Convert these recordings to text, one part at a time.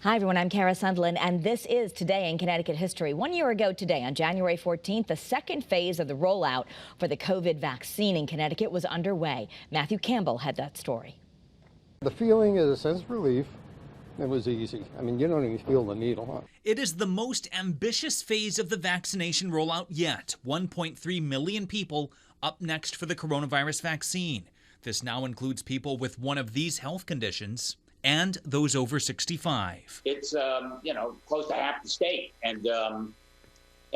Hi, everyone. I'm Kara Sundlin, and this is Today in Connecticut History. 1 year ago today, on January 14th, the second phase of the rollout for the COVID vaccine in Connecticut was underway. Matthew Campbell had that story. The feeling is a sense of relief. It was easy. I mean, you don't even feel the needle, huh? It is the most ambitious phase of the vaccination rollout yet. 1.3 million people up next for the coronavirus vaccine. This now includes people with one of these health conditions and those over 65. It's, close to half the state. And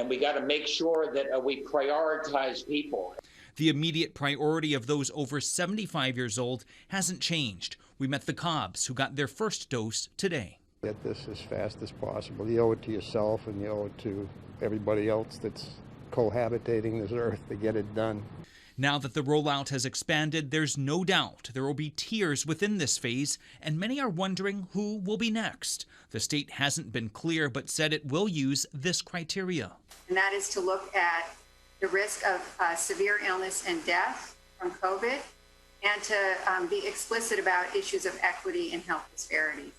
we got to make sure that we prioritize people. The immediate priority of those over 75 years old hasn't changed. We met the Cobbs, who got their first dose today. Get this as fast as possible. You owe it to yourself and you owe it to everybody else that's cohabitating this earth to get it done. Now that the rollout has expanded, there's no doubt there will be tiers within this phase, and many are wondering who will be next. The state hasn't been clear, but said it will use this criteria. And that is to look at the risk of severe illness and death from COVID, and to be explicit about issues of equity and health disparities.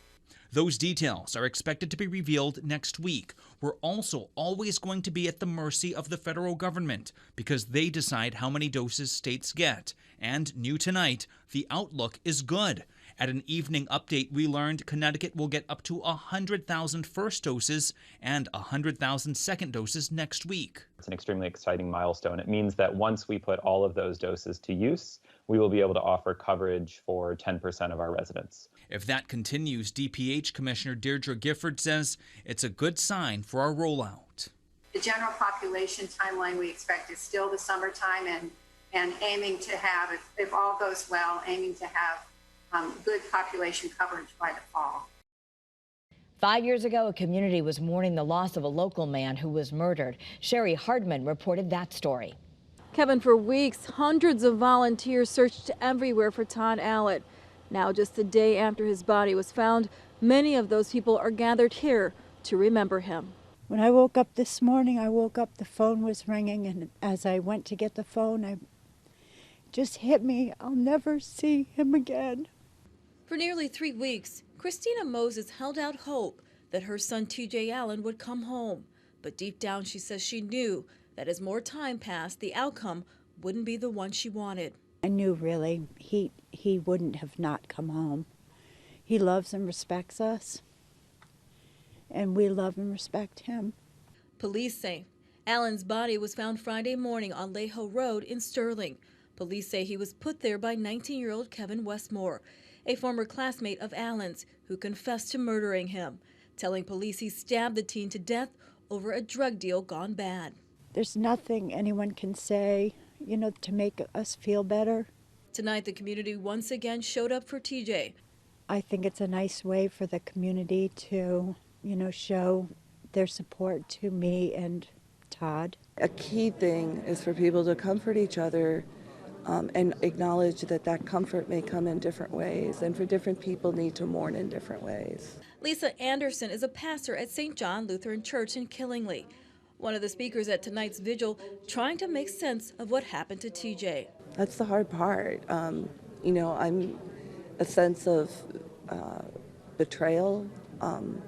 Those details are expected to be revealed next week. We're also always going to be at the mercy of the federal government because they decide how many doses states get. And new tonight, the outlook is good. At an evening update, we learned Connecticut will get up to 100,000 first doses and 100,000 second doses next week. It's an extremely exciting milestone. It means that once we put all of those doses to use, we will be able to offer coverage for 10% of our residents. If that continues, DPH Commissioner Deirdre Gifford says it's a good sign for our rollout. The general population timeline we expect is still the summertime, and aiming to have, if all goes well, aiming to have good population coverage by the fall. 5 years ago, a community was mourning the loss of a local man who was murdered. Sherry Hardman reported that story. Kevin, for weeks, hundreds of volunteers searched everywhere for Todd Allen. Now, just a day after his body was found, many of those people are gathered here to remember him. When I woke up this morning, the phone was ringing, and as I went to get the phone, it just hit me. I'll never see him again. For nearly 3 weeks, Christina Moses held out hope that her son TJ Allen would come home. But deep down, she says she knew that as more time passed, the outcome wouldn't be the one she wanted. I knew really he wouldn't have not come home. He loves and respects us, and we love and respect him. Police say Allen's body was found Friday morning on Leho Road in Sterling. Police say he was put there by 19-year-old Kevin Westmore, a former classmate of Allen's who confessed to murdering him, telling police he stabbed the teen to death over a drug deal gone bad. There's nothing anyone can say, to make us feel better. Tonight, the community once again showed up for TJ. I think it's a nice way for the community to, show their support to me and Todd. A key thing is for people to comfort each other and acknowledge that comfort may come in different ways, and for different people need to mourn in different ways. Lisa Anderson is a pastor at St. John Lutheran Church in Killingly. One of the speakers at tonight's vigil trying to make sense of what happened to TJ. That's the hard part. I'm a sense of betrayal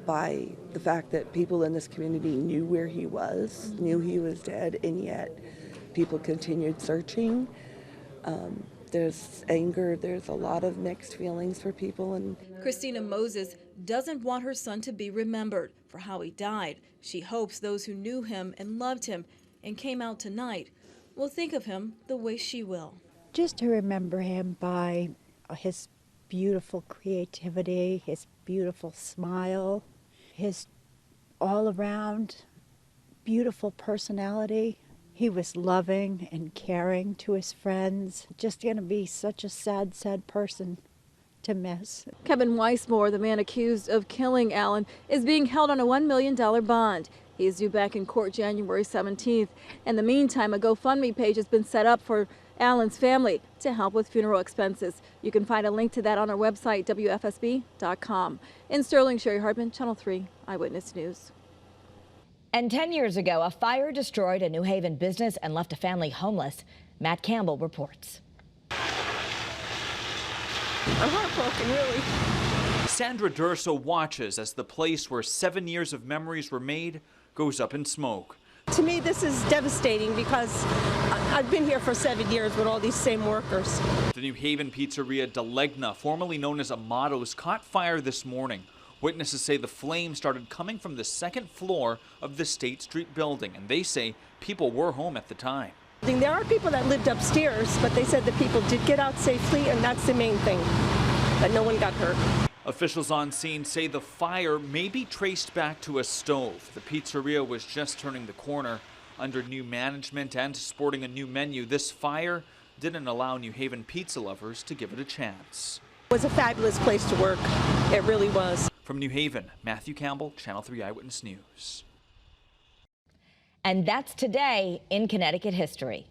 by the fact that people in this community knew where he was, knew he was dead, and yet people continued searching. There's anger, there's a lot of mixed feelings for people. And Christina Moses doesn't want her son to be remembered for how he died. She hopes those who knew him and loved him and came out tonight will think of him the way she will. Just to remember him by his beautiful creativity, his beautiful smile, his all-around beautiful personality. He was loving and caring to his friends. Just going to be such a sad, sad person to miss. Kevin Weissmore, the man accused of killing Allen, is being held on a $1 million bond. He is due back in court January 17th. In the meantime, a GoFundMe page has been set up for Allen's family to help with funeral expenses. You can find a link to that on our website, WFSB.com. In Sterling, Sherry Hardman, Channel 3 Eyewitness News. And 10 years ago, a fire destroyed a New Haven business and left a family homeless. Matt Campbell reports. I'm heartbroken, really. Sandra Durso watches as the place where 7 years of memories were made goes up in smoke. To me, this is devastating because I've been here for 7 years with all these same workers. The New Haven pizzeria de Legna, formerly known as Amato's, caught fire this morning. Witnesses say the flames started coming from the second floor of the State Street building, and they say people were home at the time. There are people that lived upstairs, but they said the people did get out safely, and that's the main thing, that no one got hurt. Officials on scene say the fire may be traced back to a stove. The pizzeria was just turning the corner. Under new management and sporting a new menu, this fire didn't allow New Haven pizza lovers to give it a chance. It was a fabulous place to work. It really was. From New Haven, Matthew Campbell, Channel 3 Eyewitness News. And that's today in Connecticut history.